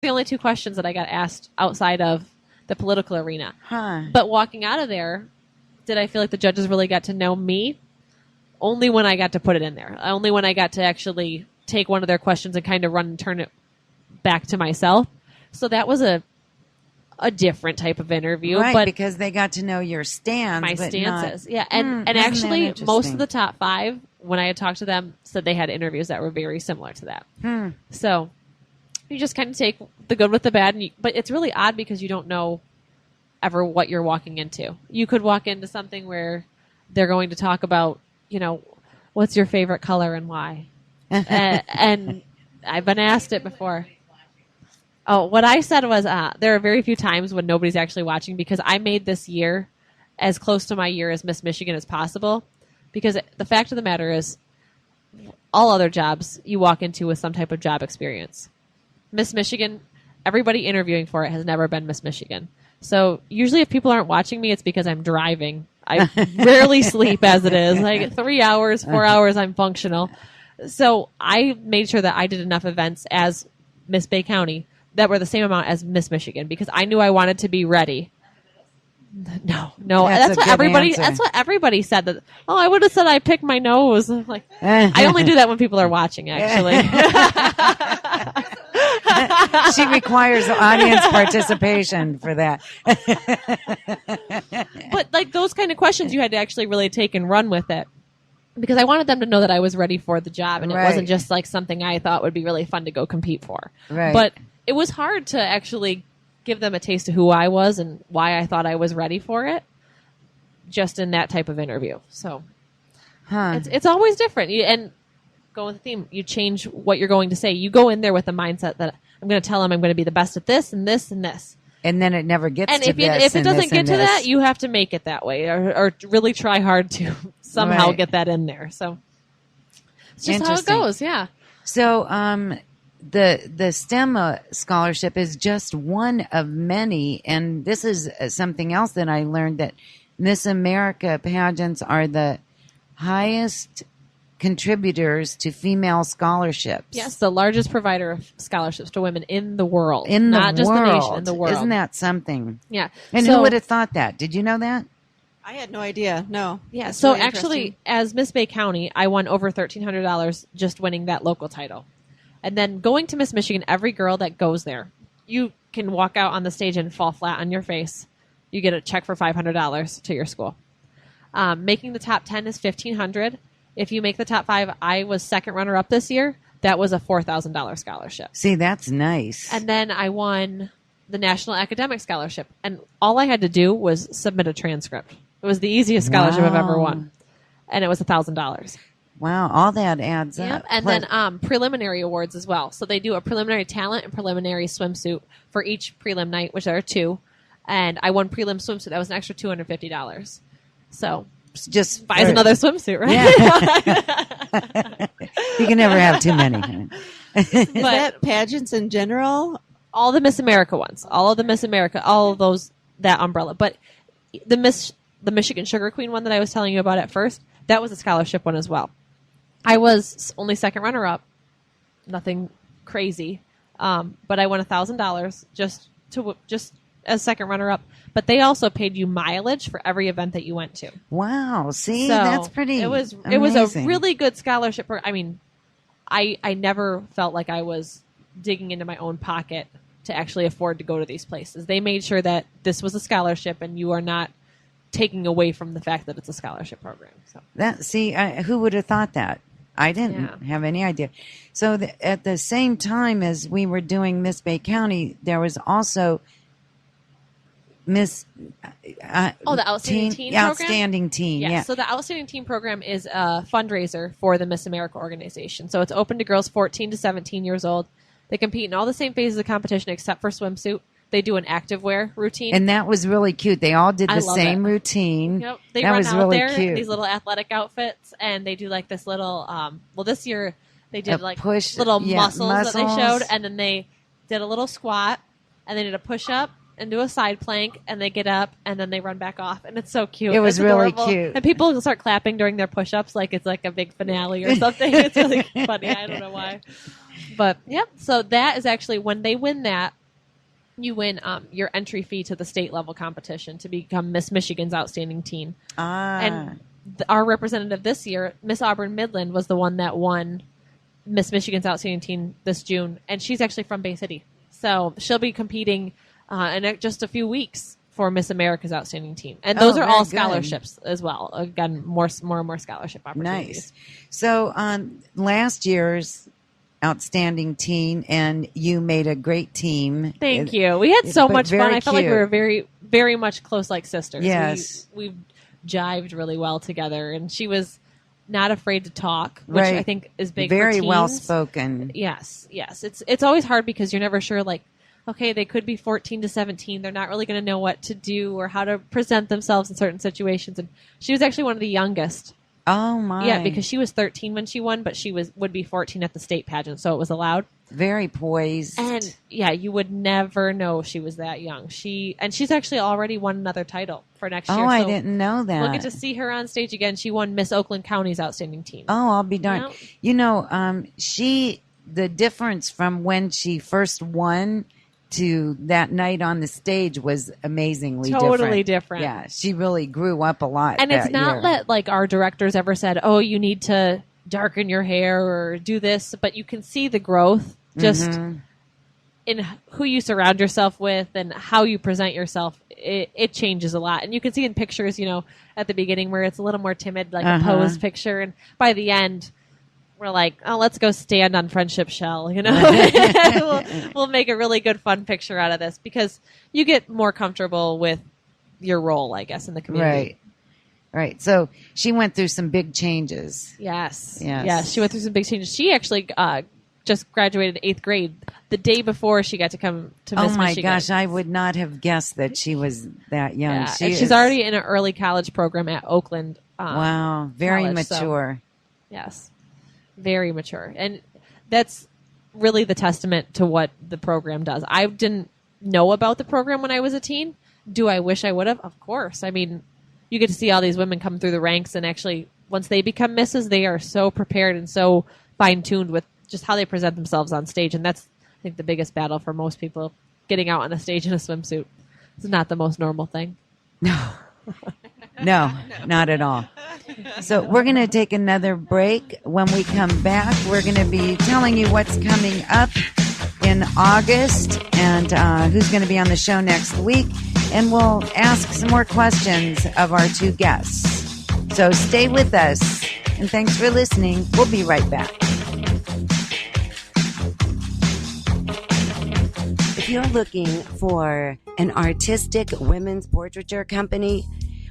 the only 2 questions that I got asked outside of the political arena. Huh. But walking out of there, did I feel like the judges really got to know me? Only when I got to put it in there. Only when I got to actually take one of their questions and kind of run and turn it back to myself. So that was a different type of interview. Right, but because they got to know your stance. my but stances. not- Yeah. And isn't actually, that most interesting? of the top 5, when I had talked to them, said they had interviews that were very similar to that. So you just kind of take the good with the bad. But it's really odd because you don't know ever what you're walking into. You could walk into something where they're going to talk about, what's your favorite color and why? And I've been asked it before. Oh, what I said was there are very few times when nobody's actually watching because I made this year as close to my year as Miss Michigan as possible. Because the fact of the matter is, all other jobs you walk into with some type of job experience. Miss Michigan, everybody interviewing for it has never been Miss Michigan. So usually if people aren't watching me, it's because I'm driving. I rarely sleep as it is. Like 3 hours, 4 hours, I'm functional. So I made sure that I did enough events as Miss Bay County that were the same amount as Miss Michigan because I knew I wanted to be ready. No. That's what a good everybody. answer. That's what everybody said. That I would have said I picked my nose. I'm like I only do that when people are watching. Actually, She requires audience participation for that. but like those kind of questions, you had to actually really take and run with it because I wanted them to know that I was ready for the job and Right. it wasn't just like something I thought would be really fun to go compete for. Right. But it was hard to actually give them a taste of who I was and why I thought I was ready for it just in that type of interview. So it's always different. And go with the theme, you change what you're going to say. You go in there with the mindset that I'm going to tell them I'm going to be the best at this and this and this. And then it never gets And to if this it and doesn't this get and to this. that, you have to make it that way or really try hard to somehow Right. get that in there. So it's just how it Interesting. goes. Yeah. So the STEM scholarship is just one of many, and this is something else that I learned, that Miss America pageants are the highest contributors to female scholarships. Yes, the largest provider of scholarships to women in the world. In the Not just world. the nation, in the world. Isn't that something? Yeah. And So- who would have thought that? Did you know that? I had no idea. No. Yeah, That's so really actually, interesting. as Miss Bay County, I won over $1,300 just winning that local title. And then going to Miss Michigan, every girl that goes there, you can walk out on the stage and fall flat on your face. You get a check for $500 to your school. Making the top 10 is $1,500. If you make the top 5, I was second runner-up this year. That was a $4,000 scholarship. See, that's nice. And then I won the National Academic Scholarship. And all I had to do was submit a transcript. It was the easiest scholarship I've ever Wow. won. And it was $1,000. Wow, all that adds Yep. up. And Plus- then preliminary awards as well. So they do a preliminary talent and preliminary swimsuit for each prelim night, which there are 2. And I won prelim swimsuit. That was an extra $250. So just buys for- another swimsuit, right? Yeah. You can never have too many. Is that pageants in general? All the Miss America ones, all of the Miss America, all of those, that umbrella. But the Michigan Sugar Queen one that I was telling you about at first, that was a scholarship one as well. I was only second runner up, nothing crazy, but I won $1,000 just as second runner up. But they also paid you mileage for every event that you went to. Wow, see, So that's pretty. It was a amazing. really good scholarship. I mean, I never felt like I was digging into my own pocket to actually afford to go to these places. They made sure that this was a scholarship, and you are not taking away from the fact that it's a scholarship program. So That see, who would have thought that? I didn't have any idea. So at the same time as we were doing Miss Bay County, there was also Miss the Outstanding Teen program? Outstanding Teen. yeah. Yeah. So the Outstanding Teen program is a fundraiser for the Miss America organization. So it's open to girls 14 to 17 years old. They compete in all the same phases of competition except for swimsuit. They do an activewear routine. And that was really cute. They all did I the love same it. routine. Yep. They that run was out really there cute. in these little athletic outfits, and they do like this little. Well, this year they did A like push, little yeah, muscles that they muscles. showed, and then they did a little squat, and they did a push up and do a side plank, and they get up, and then they run back off, and it's so cute. It was It's really adorable. cute. And people start clapping during their push ups like it's like a big finale or something. It's really funny. I don't know why. But yeah, so that is actually when they win that, you win your entry fee to the state level competition to become Miss Michigan's Outstanding Teen. And our representative this year, Miss Auburn Midland, was the one that won Miss Michigan's Outstanding Teen this June, and she's actually from Bay City. So she'll be competing in just a few weeks for Miss America's Outstanding Teen. And those are all scholarships as well. Again, more and more scholarship opportunities. Nice. So on last year's Outstanding Teen, and you made a great team. Thank you. We had so much fun. I felt like we were very, very much close like sisters. Yes. We jived really well together, and she was not afraid to talk, which I think is big for teens. Very well spoken. Yes. It's always hard because you're never sure, like, okay, they could be 14 to 17. They're not really going to know what to do or how to present themselves in certain situations. And she was actually one of the youngest. Oh, my. Yeah, because she was 13 when she won, but she would be 14 at the state pageant, so it was allowed. Very poised. And, yeah, you would never know she was that young. She's actually already won another title for next year. Oh, I didn't know that. We'll get to see her on stage again. She won Miss Oakland County's Outstanding Teen. Oh, I'll be darned. You know, the difference from when she first won to that night on the stage was amazingly totally different. Yeah, she really grew up a lot. And it's not that like our directors ever said, "Oh, you need to darken your hair or do this," but you can see the growth just in who you surround yourself with and how you present yourself. It changes a lot, and you can see in pictures, at the beginning where it's a little more timid, like a pose picture, and by the end, we're like, oh, let's go stand on Friendship Shell, we'll make a really good, fun picture out of this because you get more comfortable with your role, I guess, in the community. Right. So she went through some big changes. Yes. She went through some big changes. She actually just graduated 8th grade the day before she got to come to Miss Michigan. Oh, my gosh. I would not have guessed that she was that young. Yeah, she's already in an early college program at Oakland. Wow. Very college, mature. So, yes. Very mature. And that's really the testament to what the program does. I didn't know about the program when I was a teen. Do I wish I would have? Of course. I mean, you get to see all these women come through the ranks, and actually, once they become misses, they are so prepared and so fine-tuned with just how they present themselves on stage. And that's, I think, the biggest battle for most people, getting out on a stage in a swimsuit. It's not the most normal thing. No, not at all. So we're going to take another break. When we come back, we're going to be telling you what's coming up in August and who's going to be on the show next week. And we'll ask some more questions of our two guests. So stay with us. And thanks for listening. We'll be right back. If you're looking for an artistic women's portraiture company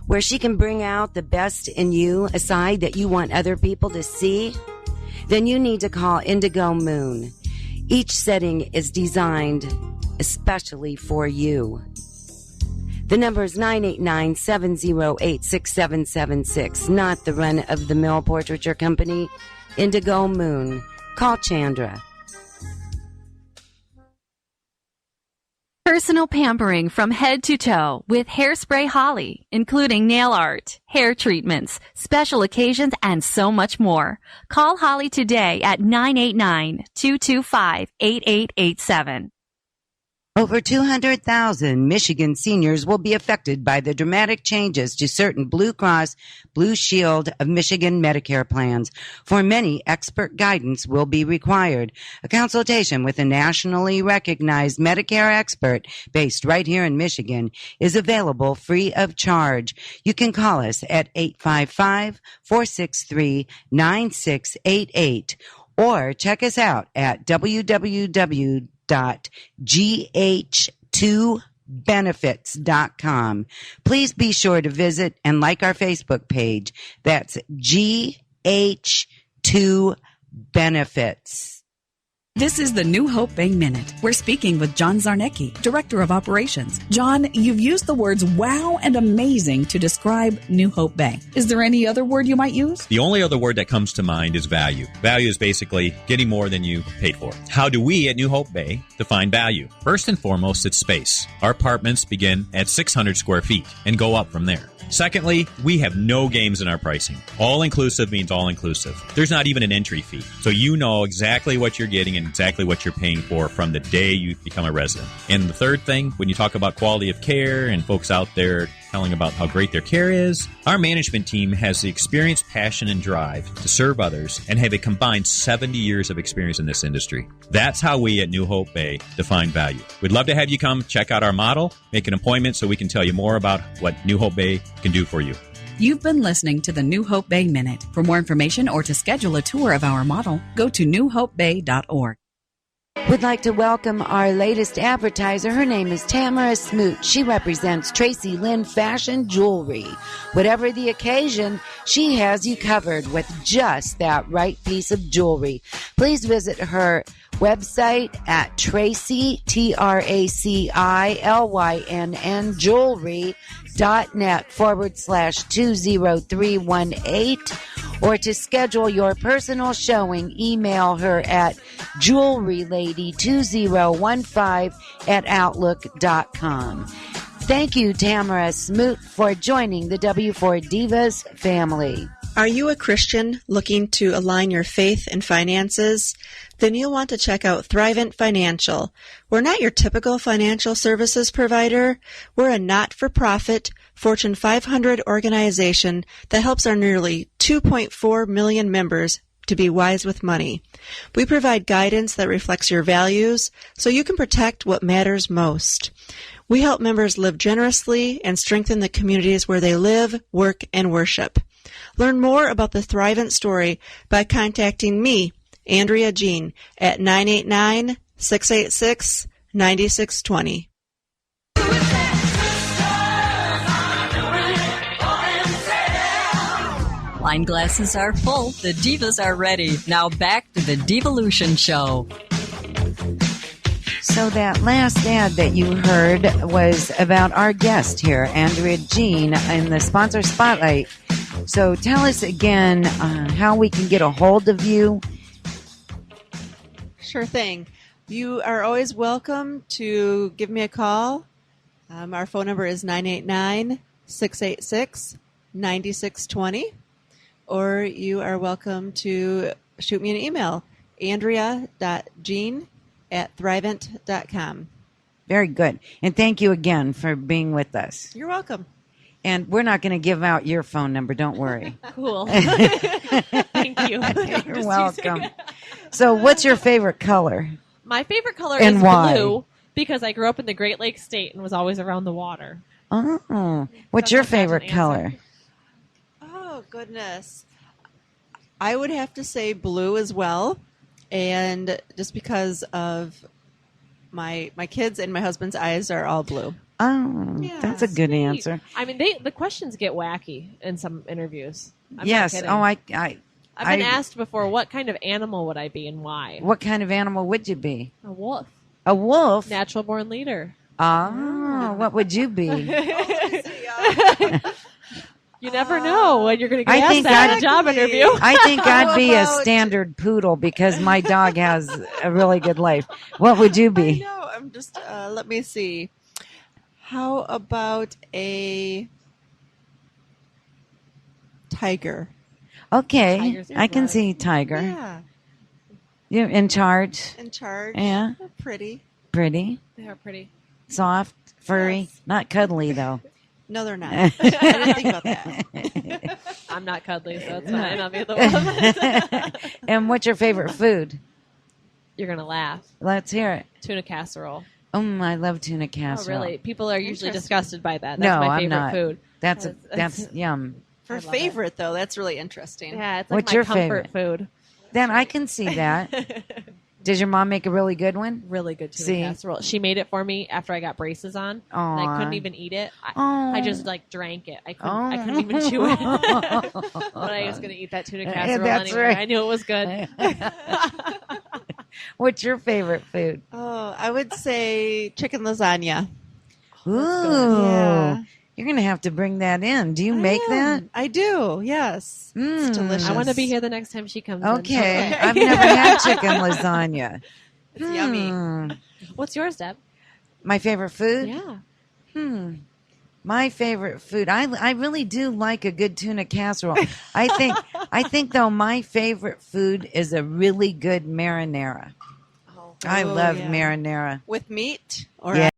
where she can bring out the best in you, a side that you want other people to see, then you need to call Indigo Moon. Each setting is designed especially for you. The number is 989-708-6776, not the run-of-the-mill portraiture company. Indigo Moon. Call Chandra. Personal pampering from head to toe with Hairspray Holly, including nail art, hair treatments, special occasions, and so much more. Call Holly today at 989-225-8887. Over 200,000 Michigan seniors will be affected by the dramatic changes to certain Blue Cross Blue Shield of Michigan Medicare plans. For many, expert guidance will be required. A consultation with a nationally recognized Medicare expert based right here in Michigan is available free of charge. You can call us at 855-463-9688 or check us out at www.gh2benefits.com. Please be sure to visit and like our Facebook page. That's GH2 Benefits. This is the New Hope Bay Minute. We're speaking with John Zarnecki, Director of Operations. John, you've used the words wow and amazing to describe New Hope Bay. Is there any other word you might use? The only other word that comes to mind is value. Value is basically getting more than you paid for. How do we at New Hope Bay define value? First and foremost, it's space. Our apartments begin at 600 square feet and go up from there. Secondly, we have no games in our pricing. All-inclusive means all-inclusive. There's not even an entry fee, so you know exactly what you're getting and exactly what you're paying for from the day you become a resident. And the third thing, when you talk about quality of care and folks out there telling about how great their care is, our management team has the experience, passion, and drive to serve others and have a combined 70 years of experience in this industry. That's how we at New Hope Bay define value. We'd love to have you come check out our model, make an appointment so we can tell you more about what New Hope Bay can do for you. You've been listening to the New Hope Bay Minute. For more information or to schedule a tour of our model, go to newhopebay.org. Would like to welcome our latest advertiser. Her name is Tamara Smoot. She represents Tracy Lynn Fashion Jewelry. Whatever the occasion, she has you covered with just that right piece of jewelry. Please visit her website at Tracy, TraciLYNN jewelry.net/20318, or to schedule your personal showing, email her at jewelrylady2015@outlook.com. Thank you, Tamara Smoot, for joining the W4 Divas family. Are you a Christian looking to align your faith and finances? Then you'll want to check out Thrivent Financial. We're not your typical financial services provider. We're a not-for-profit Fortune 500 organization that helps our nearly 2.4 million members to be wise with money. We provide guidance that reflects your values so you can protect what matters most. We help members live generously and strengthen the communities where they live, work, and worship. Learn more about the Thrivent story by contacting me, Andrea Jean, at 989-686-9620. Wine glasses are full. The divas are ready. Now back to the Divalution Show. So that last ad that you heard was about our guest here, Andrea Jean, in the sponsor spotlight. So tell us again how we can get a hold of you. Sure thing. You are always welcome to give me a call. Our phone number is 989-686-9620. Or you are welcome to shoot me an email, andrea.jean@thrivent.com. Very good. And thank you again for being with us. You're welcome. And we're not going to give out your phone number. Don't worry. Cool. Thank you. You're welcome. So what's your favorite color? My favorite color And is why? blue because I grew up in the Great Lakes state and was always around the water. Oh, what's your That's my favorite pageant color? answer. Oh, goodness. I would have to say blue as well. And just because of my kids and my husband's eyes are all blue. Oh, Yeah. that's a good Sweet. answer. I mean, the questions get wacky in some interviews. I'm not Yes. kidding. Oh, I've been asked before, what kind of animal would I be and why? What kind of animal would you be? A wolf. A wolf? Natural born leader. Oh, what would you be? You never know when you're going to get I asked think that in a I'd- job interview. I think I'd be a about- standard poodle because my dog has a really good life. What would you I be? know. I'm just, let me see. How about a tiger? Okay, Tigers are I can good. see tiger. Yeah. You're in charge. In charge. Yeah. They're pretty. Pretty, They are pretty. soft, furry, Yes. not cuddly though. No, they're not. I didn't think about that. I'm not cuddly, so it's fine. I'll be the one. And what's your favorite food? You're going to laugh. Let's hear it. Tuna casserole. I love tuna Oh, casserole. really? People are usually Interesting. disgusted by that. That's No, my I'm favorite not. food. That's yum. For I love favorite, though, that's really interesting. Yeah, it's like What's my your comfort food. Then I can see that. Does your mom make a really good one? Really good tuna See? casserole. She made it for me after I got braces on. And I Aw. couldn't even eat it. Aw. I just drank it. I couldn't even chew it. But I was going to eat that tuna casserole That's anyway. right. I knew it was good. What's your favorite food? Oh, I would say chicken lasagna. Ooh, Yeah. you're gonna have to bring that in. Do you make that? I do, yes. Mm. It's delicious. I want to be here the next time she comes in. Okay, I've never had chicken lasagna. It's yummy. What's yours, Deb? My favorite food? Yeah. My favorite food. I really do like a good tuna casserole. I think though my favorite food is a really good marinara. I Oh, love yeah. marinara. With meat or Yeah.